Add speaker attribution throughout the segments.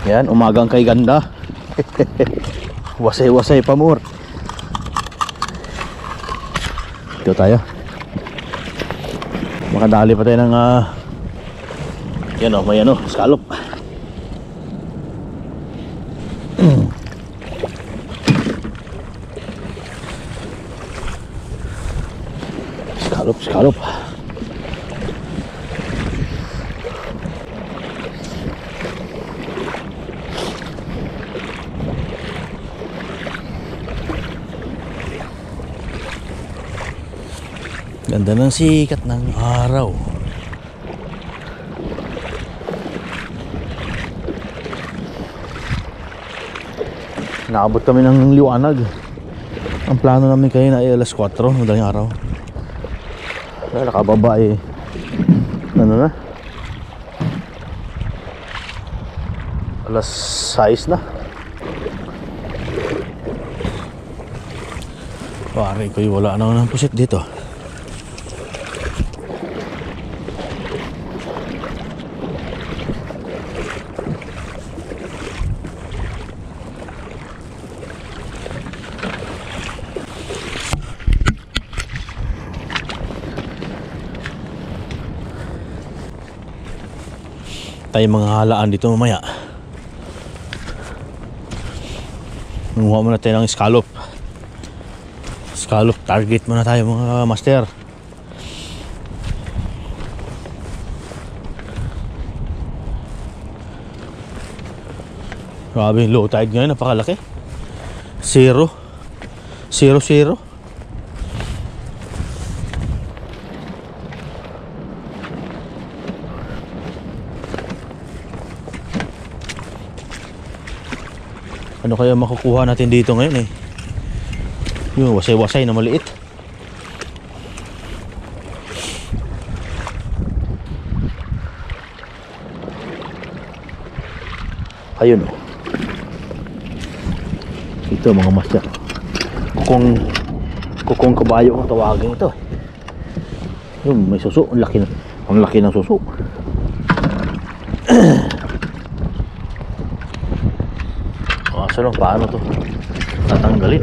Speaker 1: Yan, umagang kay ganda. Wasay-wasay pa more. Dito tayo. Makadali pa tayo ng yan o, may scallop. Scallop. Ganda ng sikat ng araw. Nakabot kami ng liwanag. Ang plano namin kayo na ay alas 4 madaling araw. Nakababa eh, ano na, alas 6 na. Pare ko, wala na ng pusit dito. Tayo mga halaan dito mamaya. Nanguha muna tayo ng scallop. Target muna tayo mga master. Grabe yung low tide ngayon, napakalaki. 0. Ano kaya makukuha natin dito ngayon eh? Yung wasay-wasay na maliit. Ayun oh. Ito mga master. Kukong kabayo kung tawagin ito. Yung may suso, ang laki ng suso. So, paano to tatanggalin?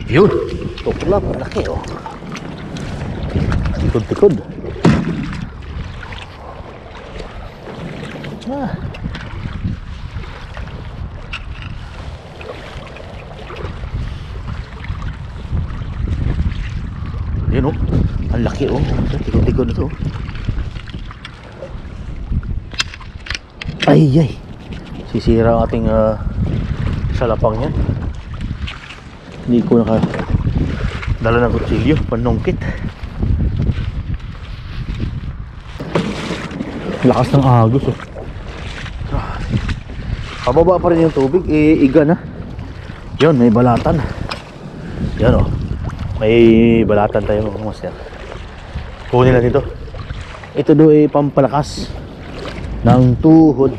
Speaker 1: Yun, tuklap, laki oh. Tikod. Yun oh, ang laki oh. Tikod na to. Ay. Sisira ang ating salapang yan. Hindi ko nakadala ng kutsilyo, panungkit. Lakas ng agos oh. Pababa pa rin yung tubig, iga na. Yun, may balatan. Yan oh, may balatan tayo mga master. Kunin natin ito. Ito do ay pampalakas ng tuhod.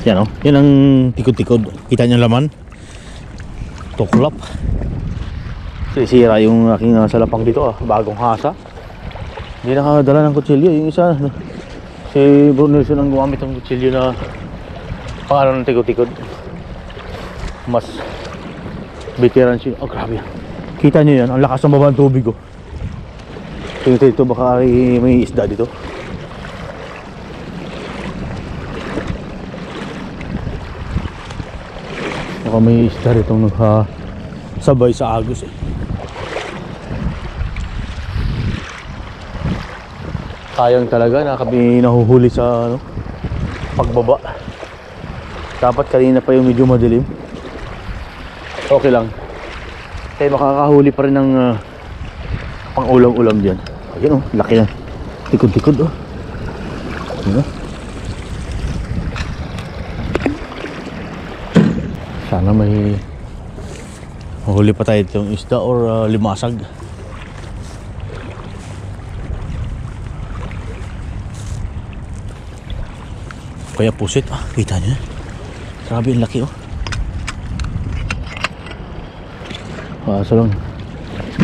Speaker 1: Yan o, yan ang tikod-tikod. Kita niyo laman. Tuklap. Sisira yung aking salapang dito bagong hasa. Hindi nakadala ng kutsilyo. Yung isa, si Bro Nelson ang gumamit ng kutsilyo na pangalan ng tikod-tikod. Mas veteran siya. Oh grabe yan. Kita niyo yan, ang lakas ng baba ng tubig oh. Tingnan dito, baka may isda dito. Baka may isda itong sabay sa agos eh. Sayang talaga na kami nahuhuli sa pagbaba. Dapat kanina pa yung medyo madilim. Okay lang. Kaya makakahuli pa rin ng pang ulam-ulam dyan. Ayan laki na. Tikod-tikod oh. Ayan. Sana may mahuli pa tayo itong isda or limasag. Kaya pusit kita nyo. Grabe ang laki oh. Kaso lang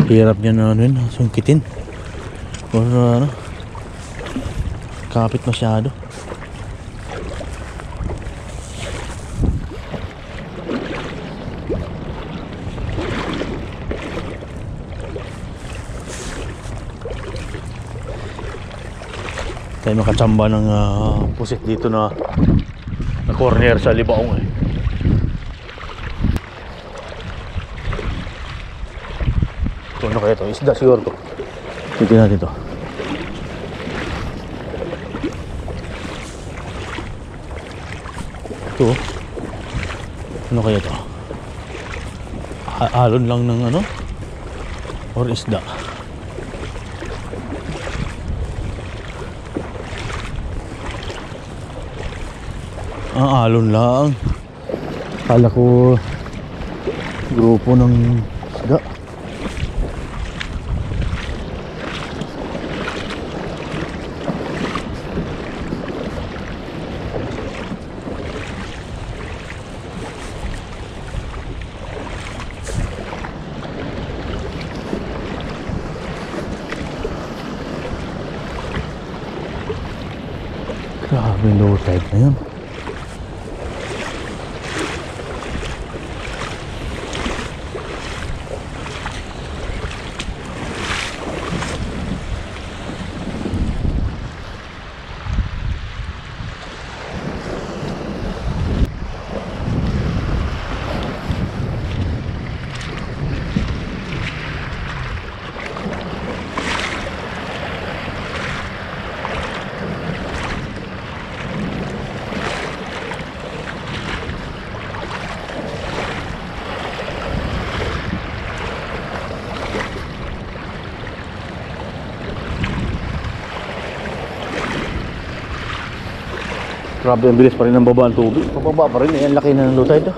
Speaker 1: hirap niya na sungkitin. Or ano, kapit masyado. Tayo makachamba ng pusit dito na corner sa Libaong eh. Ito, ano kaya ito? Isda siguro to. Tignan natin to. Ito, ano kaya ito? Alon lang ng ano? Or isda? Alon lang. Kala ko grupo ng isda. Grabe, low tide na yun. Grabe, ang bilis pa rin ng baba ang tubig. Pababa pa rin, ang laki na ng low tide.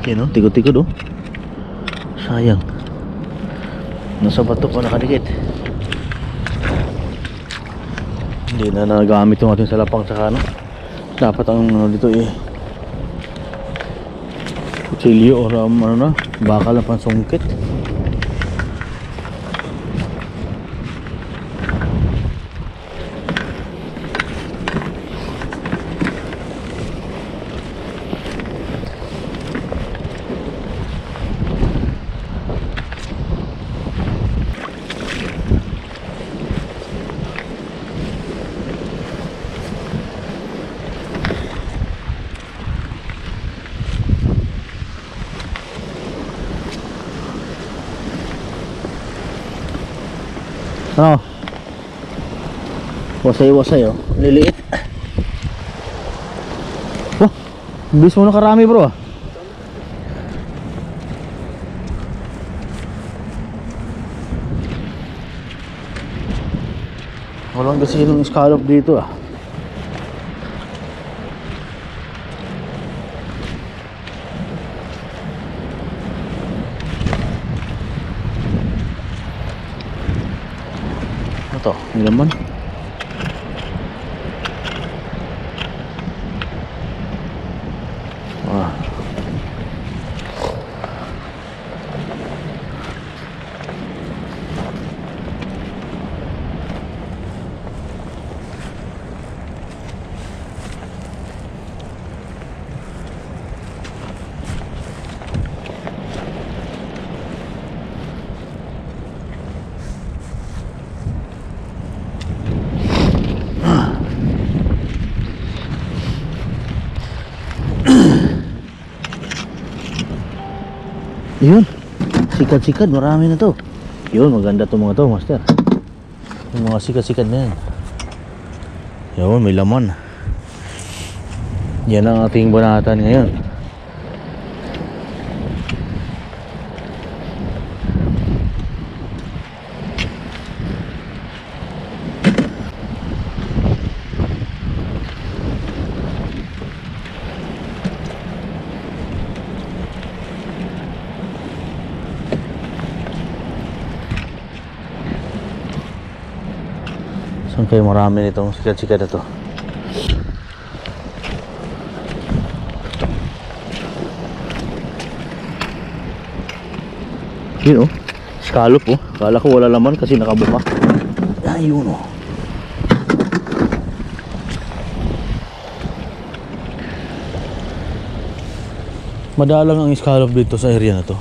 Speaker 1: Yan o, tikot-tikot o. Sayang. Nasa bato pa nakadikit. Hindi na nagamit yung ating salapang sa ano. Dapat ang ano dito eh, kutsilyo or ano na, bakal na pansungkit. Ano? Wasay-wasay oh. Liliit. Wah, bilis mo nakarami bro ah. Walang kasi yung scallop dito ah. Ito, may laman. Ayun, sikat-sikat, marami na to. Yun, maganda to mga to, master. Yung mga sikat-sikat na yan. Yun, may laman. Yan ang ating banatan ngayon. Saan kayo marami nitong sikat-sikat na to? Yun oh, scallop oh. Kala ko wala laman kasi nakabuka. Ayun oh. Madalang ang scallop dito sa area na to.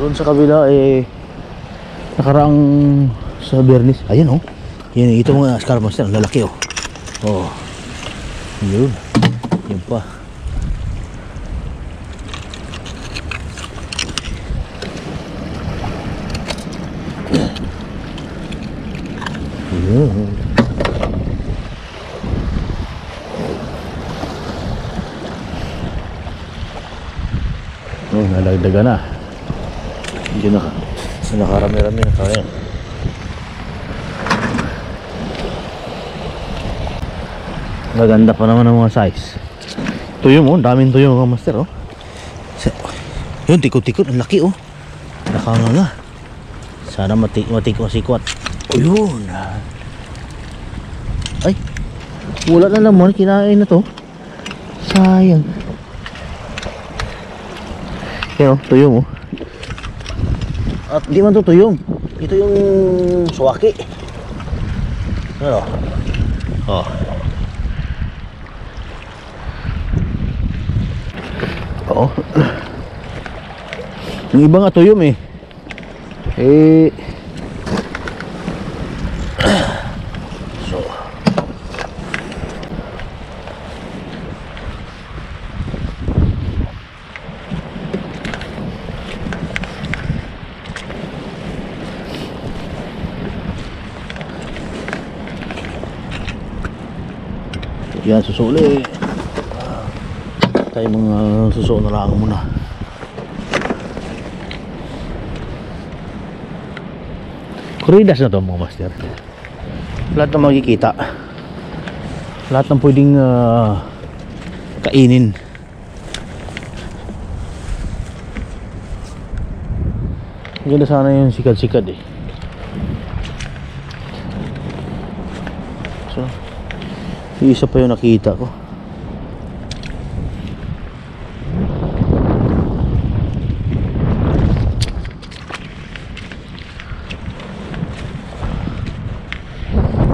Speaker 1: Doon sa kabila eh nakaraang sa Bernis. Ayan oh. Yan ito mga scallop master, ang lalaki oh. Oh. Yun. Yun pa. Yun. Oh, nalagdagan na. Hindi na. Nakarami-rami na kaya. Maganda pa naman ang mga size. Tuyo mo, daming tuyo mga master oh. Yun, tikot-tikot, ang laki oh. Nakanganga. Sana matik-masikwat. Oh yun. Ay, wala na laman, kinain na to. Sayang. Yan oh, tuyo mo. At di man to tuyong. Ito yung suwaki. Ano? Oh. Oo. Yung iba nga tuyom eh. So yan, susuli. Tayo mga suso na lang muna. Kuridas na to mga master. Lahat na makikita. Lahat ng pwedeng kainin. Ganda sana yung sikat-sikat eh. So isa pa yung nakita ko.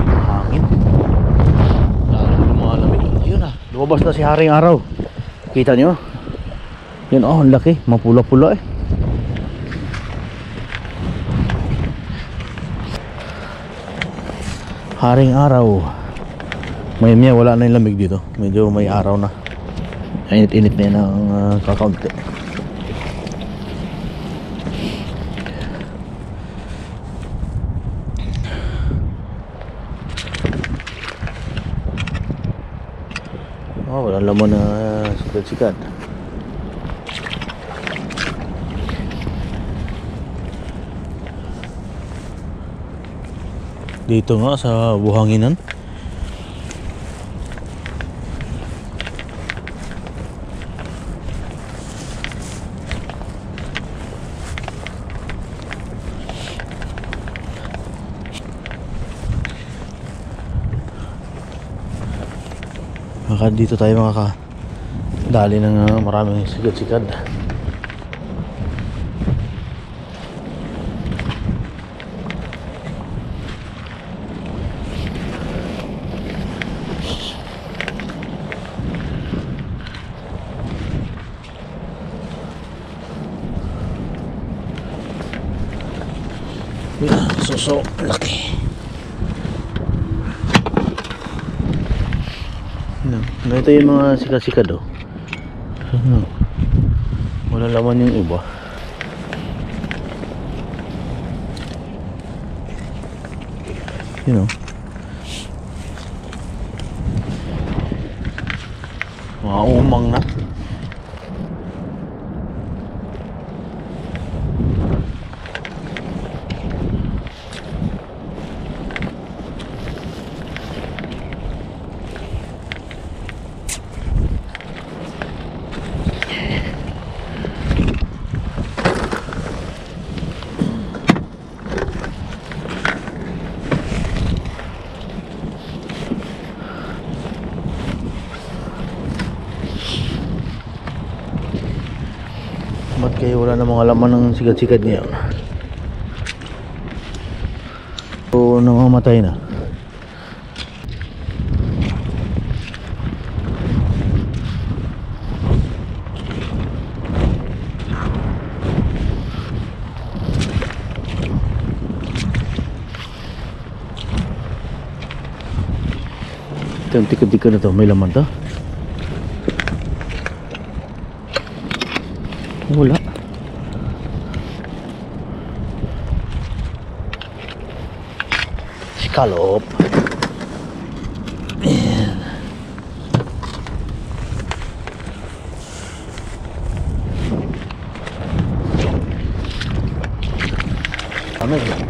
Speaker 1: Hangin. Lumalamig. Ayun na, lumabas na si Haring Araw. Kita nyo? Yan oh, ang laki. Mapula-pula eh. Haring Araw. Maya wala na yung lamig dito. Medyo may araw na. Init-init na yun ang kakaunti. Oh, wala laman na sikat-sikat. Dito nga sa buhanginan. Baka dito tayo makakadali ng maraming sikat-sikat. So laki. Ito yung mga sikat-sikat oh. Wala laman yung iba. You know, mga umang na. Ba't kayo wala na mga laman ng sikat-sikat niya? So, namamatay na. Ito yung tikod-tikod na to, may laman to. Wala. Scallop. Ayan. Amen.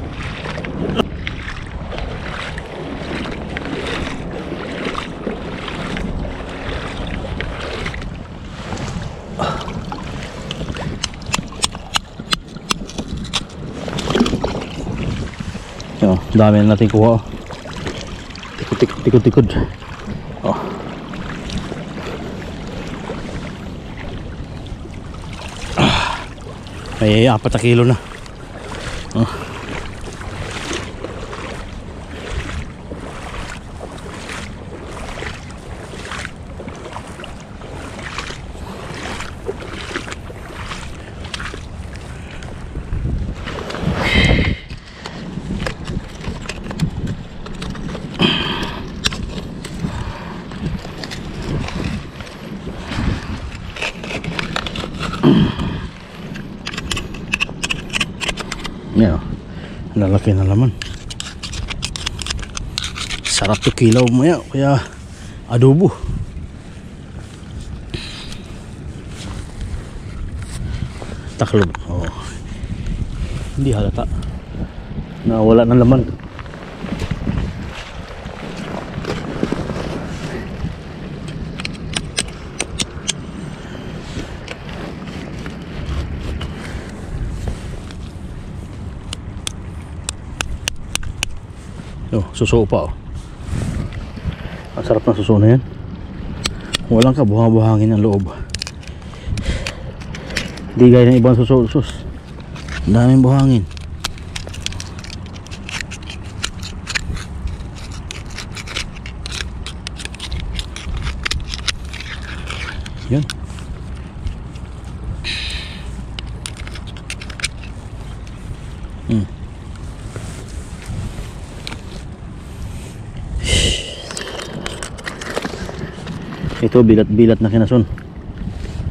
Speaker 1: Oh, dami na natin kuha. Tikod-tikod. Oh. May 4 na kilo na. Oh. Yan, lalaki na laman. Sarap to kilaw mo yan, kaya adobo. Taklob. Oh. Hindi halata na wala ng laman. Oh, suso pa oh. Ang sarap ng suso na yan. Walang kabuhang-buhangin ang loob. Hindi gaya ng ibang suso. Daming buhangin. Yan. Ito bilat-bilat na kinason.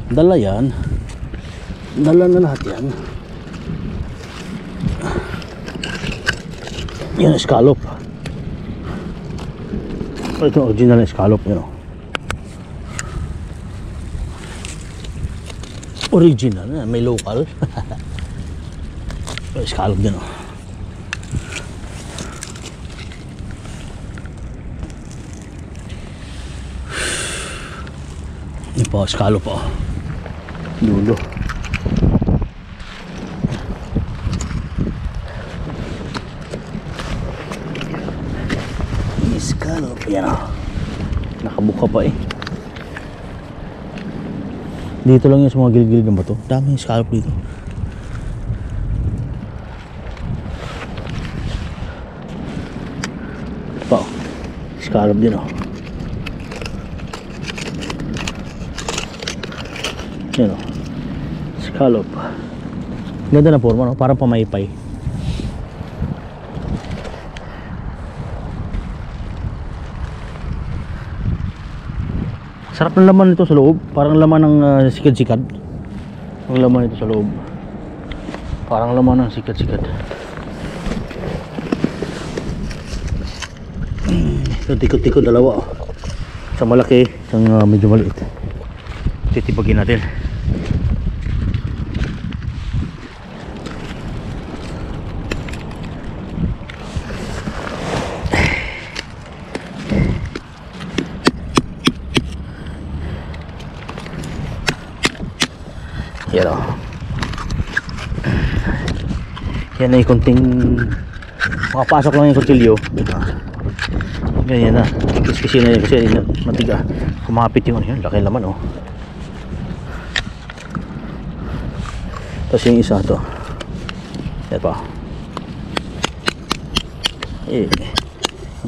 Speaker 1: Dala yan. Dala na lahat yan. Yan scallop. Ito original na scallop yun. Original na, may local. Scallop din oh. Yan po, scallop po. Dulo. Scallop. Yan o. Nakabuka pa eh. Dito lang yung sa mga gilid-gilid ng bato. Daming scallop dito. Pa, scallop din o. Yan o, scallop. Ganda na forma no? Parang pamaypay. Sarap ng laman nito sa loob. Parang laman ng sikad-sikad. Ang laman ito sa loob. Parang laman ng sikat-sikat. Yung tikot-tikot dalawa. Isang malaki, isang medyo maliit. Titibagin natin. Yan o. Yan ay konting makapasok lang yung kutsilyo. Ganyan na. Kiskisi na yun kasi matiga. Kumapit yung ano yun. Laki laman oh. Tapos yung isa to. Yan pa.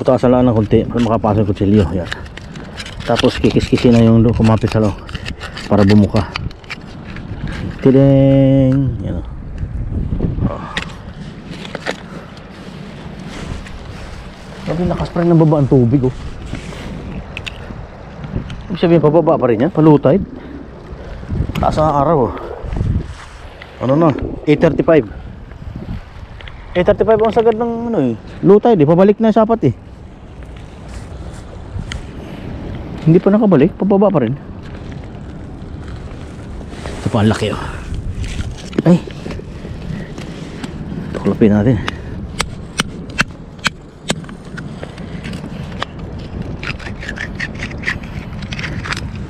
Speaker 1: Butasan lang ng konti para makapasok yung kutsilyo. Yan. Tapos kikiskisi na yung kumapit sa loob para bumuka. Tideng. Yan o. Sabi lakas pa rin ng baba ang tubig oh. Ibig sabihin pababa pa rin yan, palutide. Taas ang araw oh. Ano na, 8:35. 8:35 ang sagad ng ano eh, lutide eh, pabalik na yung sapat eh. Hindi pa nakabalik, pababa pa rin. Ito pa ang laki oh. Ay, tuklapin natin.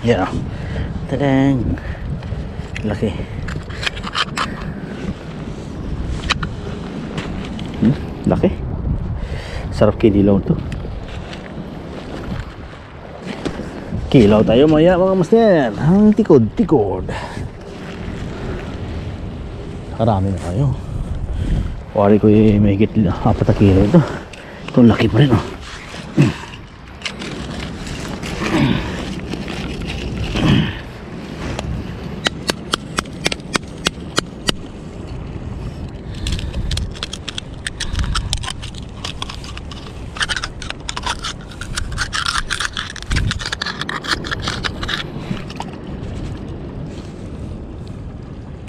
Speaker 1: Yan o. Tadang. Laki. Laki. Sarap kinilaw to. Kilaw tayo maya mga master. Ang tikod. Karami na tayo. Wari ko yung may higit 4 kilo ito. Itong laki pa rin oh.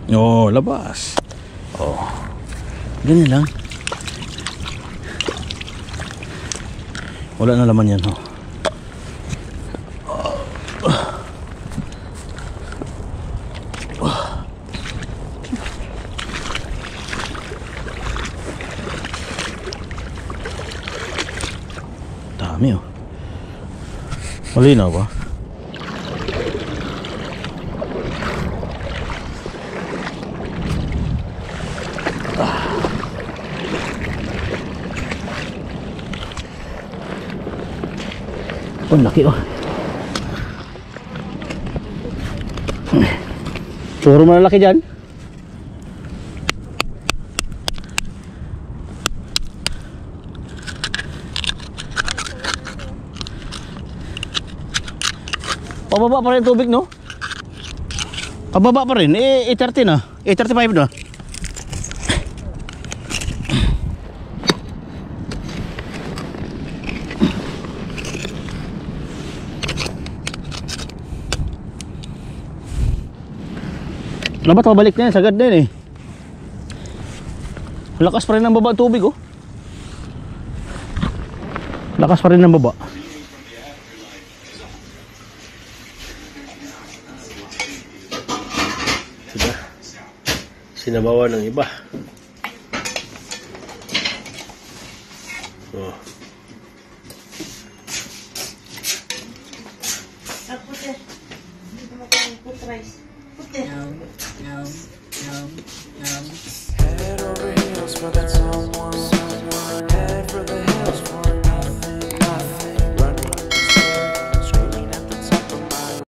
Speaker 1: Oh, labas. Oh. Ganyan lang. Wala na laman yan, oh. Dami, oh. Malinaw ba? Oh, laki oh. Puro malalaki dyan. Pababa pa rin tubig no? Pababa pa rin. 8:30 na. 8:35 na. Dapat mabalik na yan, sagad na yun eh. Lakas pa rin ng baba tubig oh. Lakas pa rin ng baba. Diba? Sinabawan ng iba. Oh.
Speaker 2: Head over heels for that.